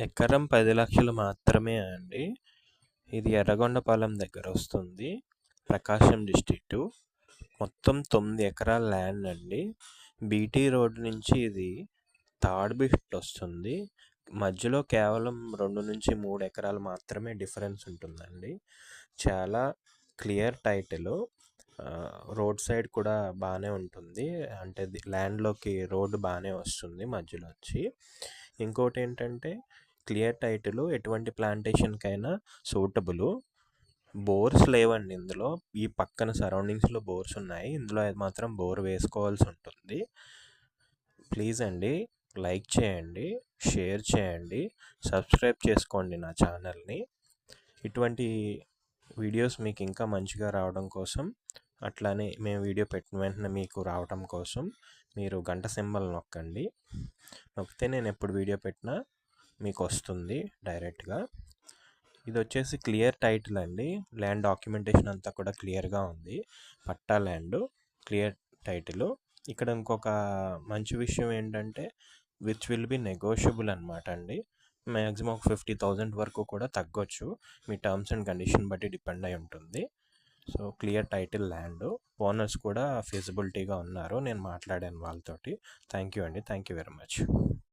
ఎకరం 10,00,000 మాత్రమే అండి. ఇది ఎర్రగొండపాలెం దగ్గర వస్తుంది, ప్రకాశం డిస్ట్రిక్టు. మొత్తం 9 ఎకరాల ల్యాండ్ అండి. బీటీ రోడ్ నుంచి ఇది థర్డ్ బిట్ వస్తుంది. మధ్యలో కేవలం 2 నుంచి 3 ఎకరాలు మాత్రమే డిఫరెన్స్ ఉంటుందండి. చాలా క్లియర్ టైటిల్. రోడ్ సైడ్ కూడా బాగానే ఉంటుంది, అంటే ల్యాండ్లోకి రోడ్డు బాగానే వస్తుంది మధ్యలో వచ్చి. ఇంకోటి ఏంటంటే క్లియర్ టైటిల్, ఎటువంటి ప్లాంటేషన్కైనా సూటబుల్. బోర్స్ లేవండి ఇందులో. ఈ పక్కన సరౌండింగ్స్లో బోర్స్ ఉన్నాయి, ఇందులో మాత్రం బోర్ వేసుకోవాల్సి ఉంటుంది. ప్లీజ్ అండి, లైక్ చేయండి, షేర్ చేయండి, సబ్స్క్రైబ్ చేసుకోండి నా ఛానల్ని. ఇటువంటి వీడియోస్ మీకు ఇంకా మంచిగా రావడం కోసం, అట్లానే మేము వీడియో పెట్టిన వెంటనే మీకు రావడం కోసం మీరు గంట సింబల్ నొక్కండి. నొక్కితే నేను ఎప్పుడు వీడియో పెట్టినా మీకు వస్తుంది డైరెక్ట్గా. ఇది వచ్చేసి క్లియర్ టైటిల్ అండి. ల్యాండ్ డాక్యుమెంటేషన్ అంతా కూడా క్లియర్గా ఉంది. పట్టా ల్యాండ్, క్లియర్ టైటిల్. ఇక్కడ ఇంకొక మంచి విషయం ఏంటంటే విచ్ విల్ బి నెగోషియబుల్ అనమాట అండి. మ్యాక్సిమం 50,000 వరకు కూడా తగ్గొచ్చు, మీ టర్మ్స్ అండ్ కండిషన్ బట్టి డిపెండ్ అయి ఉంటుంది. So clear title land. Owners కూడా ఫీజిబిలిటీగా ఉన్నారు, నేను మాట్లాడాను వాళ్ళతోటి. థ్యాంక్ యూ అండి, థ్యాంక్ యూ వెరీ మచ్.